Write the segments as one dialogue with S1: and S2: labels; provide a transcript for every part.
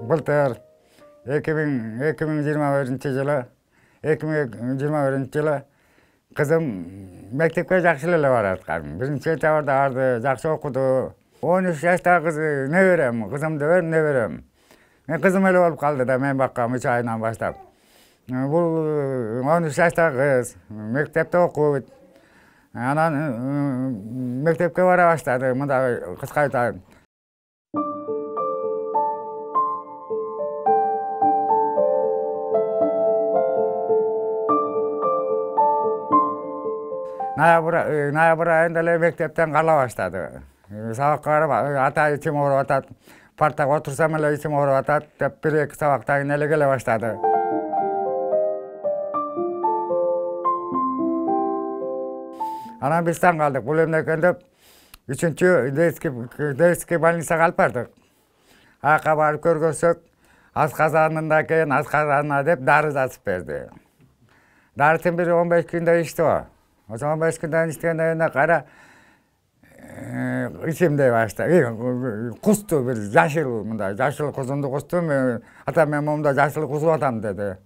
S1: былтыр 2021 жылы kızım mektepке жақсы эле бараткан. Биринчи этабында барды, жақсы окуду. 13 жаштагы кыз неберем, кызымды берем, неберем. Мен кызым эле болуп калды да мен баккам 3 айынан баштап. Бул 13 жаштагы кыз мектепте окуйт. Анан мектепке бара баштады. Мындай кыска айтайын. Ноябрь айында эле мектептен кала баштады. Сабакка барып, ата ичим ооруп атат. Партага отурсам эле ичим ооруп атат деп 1-2 сабактан кийин эле келе баштады. Анан биз таң калдык. Бул эмне экен деп 3-чү детский больницага алып бардык. Аяка барып көргөнсөк, асказанында экен, асказанына деп дары жазып берди. Дарытын бир 15 күндө ичти о. O zaman 15 günden işleyenlerine kara içimde başladı. Kustu bir yaşıl kuzundu kustum. Hatta ben momda yaşıl kuzu atam dedi.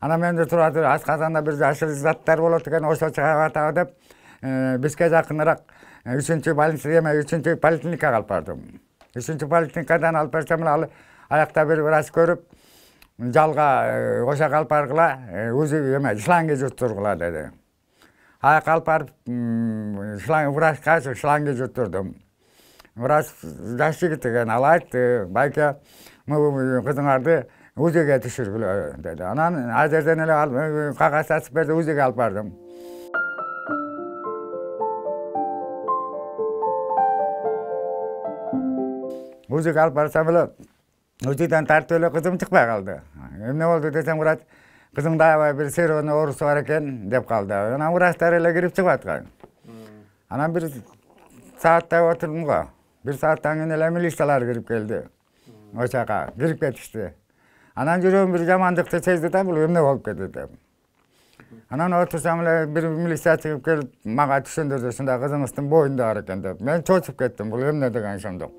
S1: Ana ben de turadı asqazanda bir yaşıl zatlar bolup eken oşo çıkıp atağı dep bizge jakыныраак 3-чү больница эме 3-чү поликлиникага алып бардым. 3-чү поликлиникадан алып барсам эле аякта bir врач көрүп жалга ошого алып баргыла өзү эме шланги жуттургула dedi. Аяк алып барып врачка шланги жуттурдум. Врач жаш жигит экен, ал айтты, байке кызыңарды УЗИге түшүргүлө деди. Анан ал жерден эле кагаз жазып берди, УЗИге алып бардым. УЗИге алып барсам эле УЗИден тартып эле кызым чыкпай калды. Эмне болду десем, врач kızımda aябай bir серьезный ооруусу бар экен деп калды. Анан врачтар эле кирип чыгып аткан. Анан 1 сааттай отурдум го. 1 сааттан кийин эле милициялар кирип келди. Ошака кирип кетишти. Анан жүрөгүм bir жамандыкты сезди да, бул эмне болуп кетти деп. Анан отурсам эле bir милиция чыгып келип мага түшүндүрдү, ушундай кызыңыздын боюнда бар экен деп. Мен чочуп кеттим, бул эмне деген ошондо.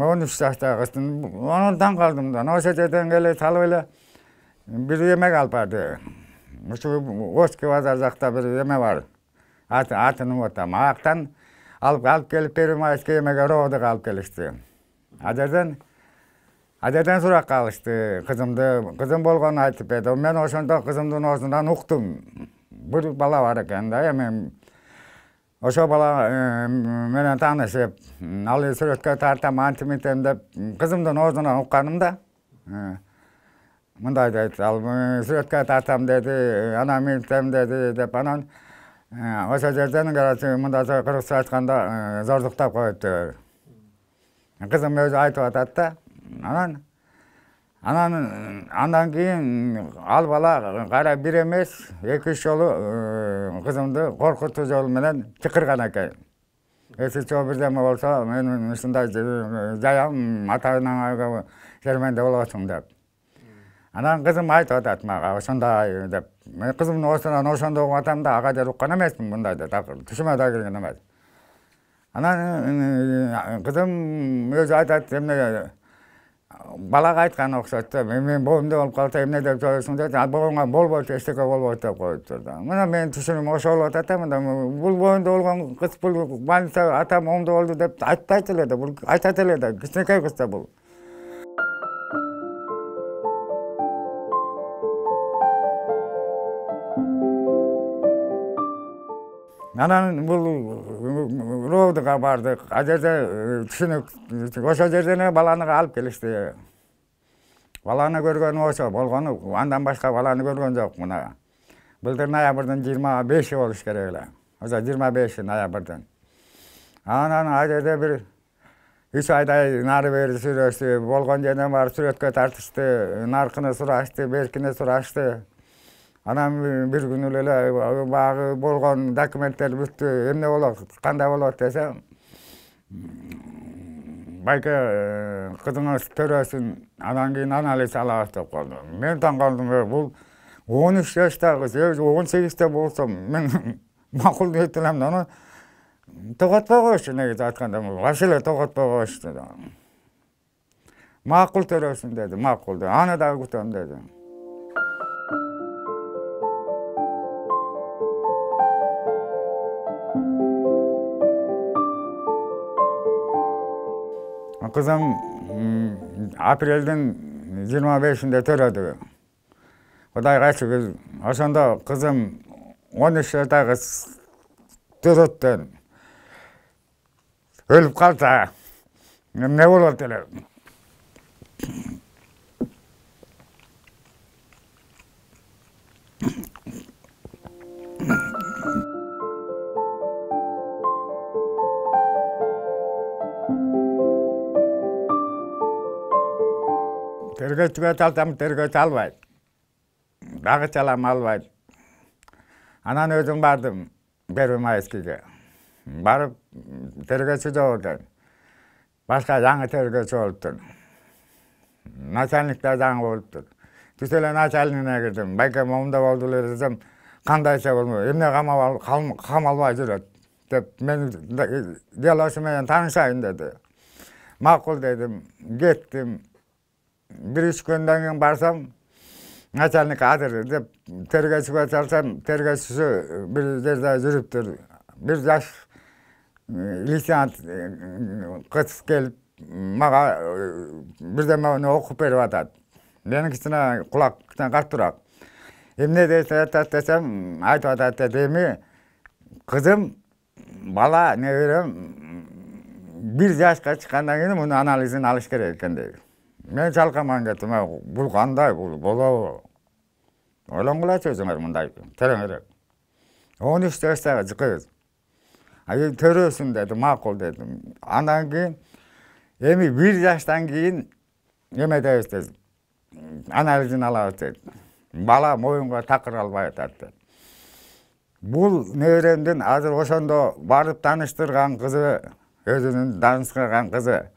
S1: 13 жаштагы кыздын анан таң калдым да. Ошо жерден келе салып эле бир эмеге алып барды. Ушу Оський базар жакта бир эме бар. Атын унутам. Аяктан алып келип Первомайский эмеге ровдого алып келишти. А жерден суракка алышты. Кызым болгонун айтып берди. Мен ошондо кызымдын оозунан уктум. Бир бала бар экен да, эми ошо бала менен таанышып, ал сүрөткө тартам, антимитем деп кызымдын оозунан укканым да. Мындай дейт, ал сүрөткө тартам деди, анан митем деди деп анан ошо жерден мындайча кыргызча айтканда зордуктап коюпту. Кызым өзү айтып атат да. Андан кийин ал бала кара бир эмес 2-3 жолу кызымды коркутуу жолу менен чакырган экен. Эси чоо бирдеме болсо мен ушундай жаям ата-анаңа жерменде болосуң деп. Анан кызым айтып атат мага ошондой деп. Мен кызымдын оозунан ошондой угуп атам да, ага жер уккан эмесмин мындай деп. Түшүмө да кирген эмес. Анан кызым өзү айтат, эмне балага айткан окшойт да. Мен боюмда болуп калса эмне деп жоюсуң деп, ал боюңа болбойт, эчтеке болбойт деп коюптур да. Мына менин түшүнүм ошол болуп атат да. Мында бул боюнда болгон кыз бул больница атам оңдо болду деп айтпайт эле да. Бул айтат эле да. Кичинекей кыз да бул. Анан бул ровдога бардык. А жерде түшүнүк, ошо жерден баланы алып келишти. Баланы көргөнү ошо болгону, андан башка баланы көргөн жок мына. Былтыр ноябрдын 25-и болуш керек эле. Ошо 25 ноябрдын. Анан а жерде бир 3 айдай нары бери сүрөштү, болгон жерден барып сүрөткө тартышты, наркыны сурашты, беркини сурашты. Анан бир күнү эле багы болгон документтер бүттү, эмне болот, кандай болот десе, байке кызыңыз төрөсүн, анан кийин анализ алабыз деп калды. Мен таң калдым, бул 13 жаштагы кыз, 18-те болсом, мен макул дейт элем да аны токотпой коюшту, негизи айтканда вообще эле токотпой коюшту. Макул төлөсүн деди, макул деди. Аны дагы күтөм деди. Kızım aprelden 25'inde töredi. Kuday kaçı kız. Aşanda kızım 13 yaşındaki törötten ölüp kalsa ne olur dedi. Tergöçüge çalsam tergöç albaydı. Dağı çalam albaydı. Anan özüm bardım Первомайскийге. Barıp tergöçü joğurdu. Başka жаңы tergöçü oluptur. Начальник da жаңы oluptur. Түс эле начальнигине кирдим. Байке момунда болду эле десем, кандайча болмой, эмне камалбай жүрөт деп мен делошу менен таанышайын деди. Макул дедим, кеттим. Bir üç günden keyin barsam, начальник hazır dep tergöçüge çalsam, tergöçüsü bir yerde жүрüptür. Bir yaş lisans kız gelip maga birden onu okup berip atat. Meninkisine kulaktan karturak. Emne deyse desem, aytып atat demi, kızım, bala ne verem, bir yaşka çıkandan keyin bunu analizini alış gerek ekan deydi. Men çalkaman kettim, bul kanday bolobу? Ойлонгулачы өзүңөр мындай тереңирээк. 13 жаштагы жыкыз. Ай төрөсүн деди, макул дедим. Андан кийин эми 1 жаштан кийин эме дейбиз, анализин алабыз деди. Бала моюнга такыр албай атат деди. Бул неберемдин азыр ошондо барып тааныштырган кызы, өзүнүн тааныштырган кызы.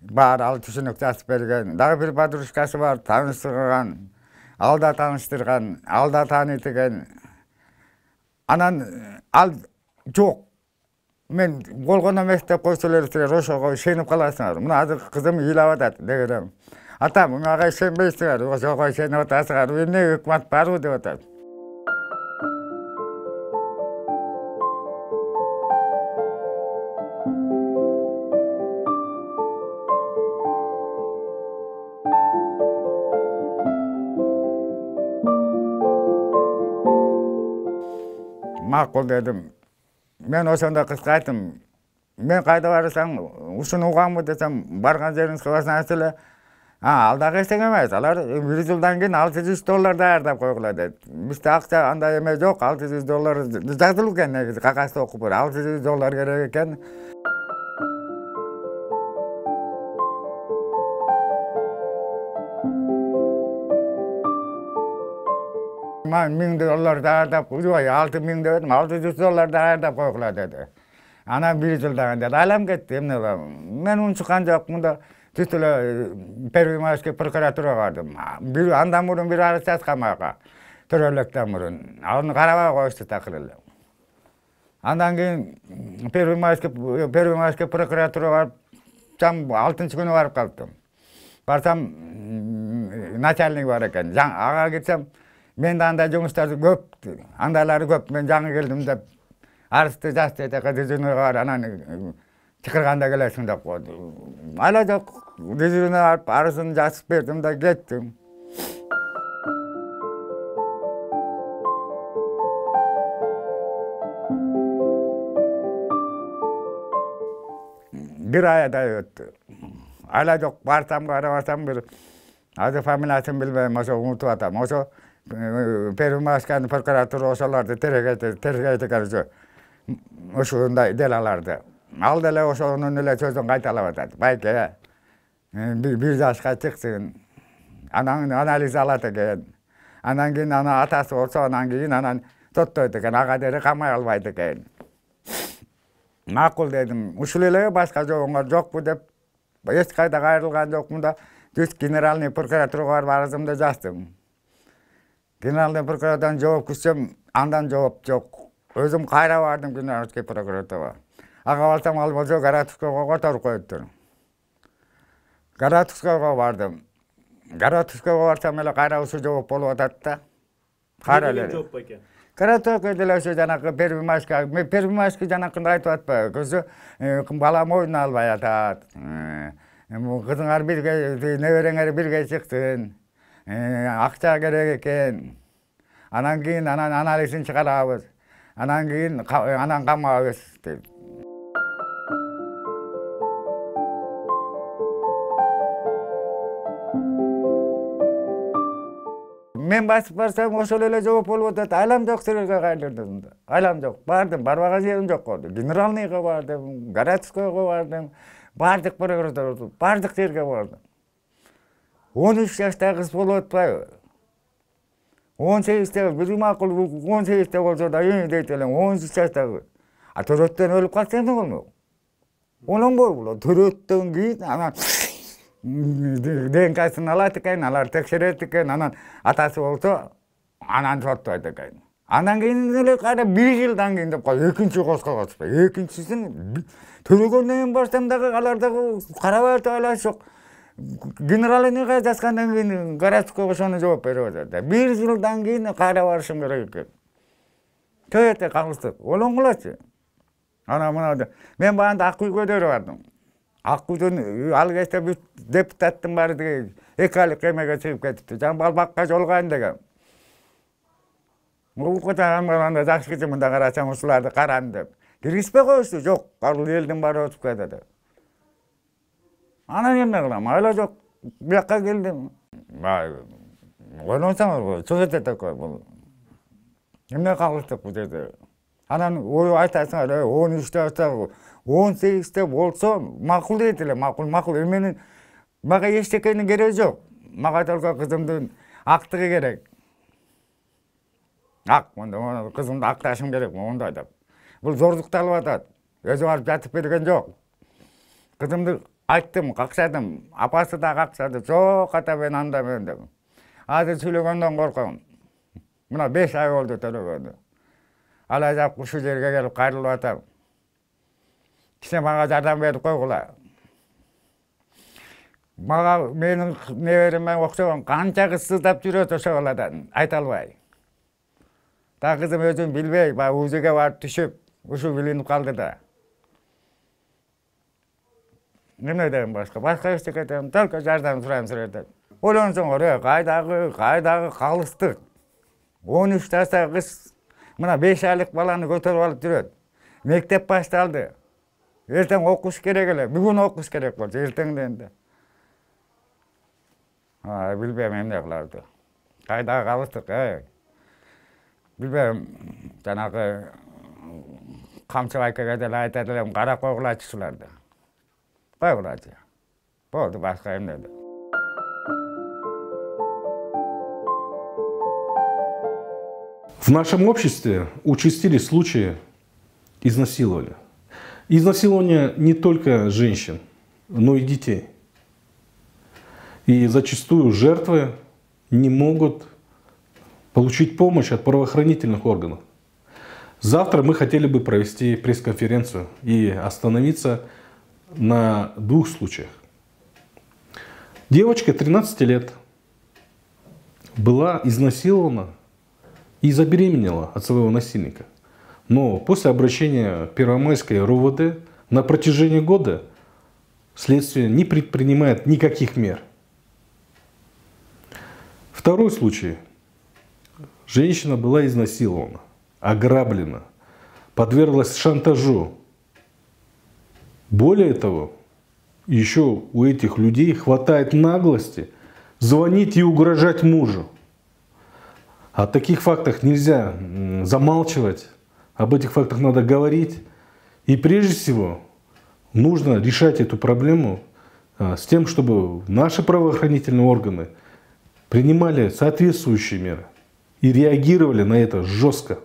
S1: Бар ал түшүнүк жазып берген. Дагы бир подружкасы бар, тааныштырган, алда тааныштырган, алда таанытыган. Анан ал жок. Мен болгон эмес деп койсо эле силер ошого ишенип каласыңар. Мына азыр кызым ыйлап атат дегенем. Атам, мага ишенбейсиңер, ошого ишенип атасыңар. Эмне өкмөт барбы деп атат. Макул dedim. Men ошондо кызга айттым. Мен кайда барсаң, ушуну уганбы десем, барган жериңиз кыласыңыз эле. Ал дагы эчтеке эмес. Алар 1 жылдан кийин $600 даярдап койгула деди. Бизде акча андай эме жок, $600 жазылып экен негизи, кагазда окуп бер. $600 керек экен. Ben $1000 даярдап, ой, $6000 dedim, $600 даярдап койгула dedi. Ana 1 жылдан dedi, alam ketти, эмне кылам? Мен унчуккан жокмун да, түз эле Первомайский прокуратурага бардым. Андан мурун бир арыз жазгам ага, төрөлөктөн мурун. Аны карабай коюшту такыр эле. Андан кийин Первомайский прокуратурага барып, там 6-күнү барып калдым. Барсам, начальник бар экен. Ага кетсем, мен да андай жумуштарды көп, андайлары көп. Мен жаңы келдим деп, арызды жаз деди, дежурныйга бар, анан чакырганда келесиң деп койду. Ала жок, дежурный барып, арызын жазып бердим да кеттим. Bir ayday öttü. Hala жок, барсам карабасам бир азыр фамилиясын билбейм, ошо унутуп атам. Ошо Первомайскийдин прокуратура ошолорду тергейт экен, ошондой делаларды. Ал деле ошонун эле сөзүн кайталап атат. Байке, 1 жашка чыксын, анан анализ алат экен. Анан кийин ана атасы болсо, анан кийин анан соттойт экен, ага дери камай албайт экен. Макул дедим, ушул эле башка жолуңар жокпу деп, эч кайда кайрылган жокмун да, түз генеральный прокуратурага барып арызымды жаздым. Генеральный прокуратурадан жооп күтсөм, андан жооп жок. Өзüm кайра бардым Генеральский прокуратурага. Ага барсам ал болсо Гаратовского которуп коюптур. Гаратовского бардым. Гаратовского барсам эле кайра ушул жооп болуп атат да. Кайра эле.
S2: Жооп байке.
S1: Каратовка деле ошо жанакы Первомайский, мен Первомайский жанакынды айтып атпайбы. Көзү бала мойнуна албай атат. Кызыңар бирге, небереңер бирге чыксын. Акча керек экен. Анан кийин анализин чыгарабыз. Анан кийин анан камабыз деп. Мен басып барсам ошол эле жооп болуп атат. Айлам жок силерге кайрылдым да. Айлам жок. Бардым, барбаган жерим жок болду. Генеральныйга бардым, Городскойго бардым. Бардык прокуратурага, бардык жерге бардым. 13 жаштагы кыз болуп атпайбы? 18-те бир макул 18-те болсо да дейт элем 13 жаштагы. А төрөттөн өлүп калса эмне болмок? Ойлонбойбу? Төрөттөн кийин анан ДНКсын алат экен, алар текшерет экен, анан атасы болсо анан соттойт экен. Андан кийин эле кайра 1 жылдан кийин деп кой, экинчи козгоосузбу. Экинчисин төлөгөндөн кийин барсам дагы алар дагы карабай атат жок. Генералыйга жазгандан кийин Городскойго ошону жооп берип атат. 1 жылдан кийин кайра барышым керек экен. Төйөтө калыстык. Ойлоңгулачы. Анан мына мен баягы ак үйгө бардым. Ак үйдөн ал кезде депутаттын баары 2 айлык эмеге чыгып кетипти. Балбакка жолгайын деген. Укуктан жакшы кичи мында карасаң ушуларды каран деп. Киргизбей коюшту. Жок, ал элдин баары өтүп кетет. Анан эмне кылам? Айла жок. Бияка келдим. Ойлонсоңор, чыгып кетет бул. Эмне калыштык бул жерде? Анан ой айтасыңар, 13-те, 18-те болсо макул дейт эле, макул. Менин мага эчтекенин кереги жок. Мага только кызымдын актыгы керек. Ак, монда кызымды акташым керек, мондай деп. Бул зордукталып атат. Өзү барып жатып берген жок. Кызымды айттым, какшадым. Апасы да какшады. Жок, ата мен анда мен деп. Азыр сүйлөгөндөн корком. Мына 5 ай болду төлөгөндө. Ала жап ушул жерге келип кайрылып атам. Кичине мага жардам берип койгула. Мага менин небереме окшогон канча кыз сыздап жүрөт ошо баладан, айта албай. Да кызым өзүн билбей, УЗГге барып түшүп, ушул билинип калды да. Эмне дейм башка? Башка эчтеке дейм, только жардам сурайм силерден. Ойлонсоңор, кайдагы калыстык. 13 жаштагы кыз мына 5 айлык баланы көтөрүп алып жүрөт. Мектеп башталды. Эртең окуш керек эле. Бүгүн окуш керек болчу, эртеңден да. Билбейм эмне кыларды. Кайдагы калыстык, Билбейм, жанагы камчы байкеге деле айтат элем, карап койгулачы шуларды. Койгулачы. Болду, башка эмне да.
S3: В нашем обществе участились случаи изнасилования. Изнасилование не только женщин, но и детей. И зачастую жертвы не могут получить помощь от правоохранительных органов. Завтра мы хотели бы провести пресс-конференцию и остановиться на 2 случаях. Девочка 13 лет была изнасилована и забеременела от своего насильника. Но после обращения Первомайской РУВД на протяжении года следствие не предпринимает никаких мер. Второй случай. Женщина была изнасилована, ограблена, подверглась шантажу. Более того, еще у этих людей хватает наглости звонить и угрожать мужу. О таких фактах нельзя замалчивать, об этих фактах надо говорить. И прежде всего нужно решать эту проблему с тем, чтобы наши правоохранительные органы принимали соответствующие меры и реагировали на это жестко.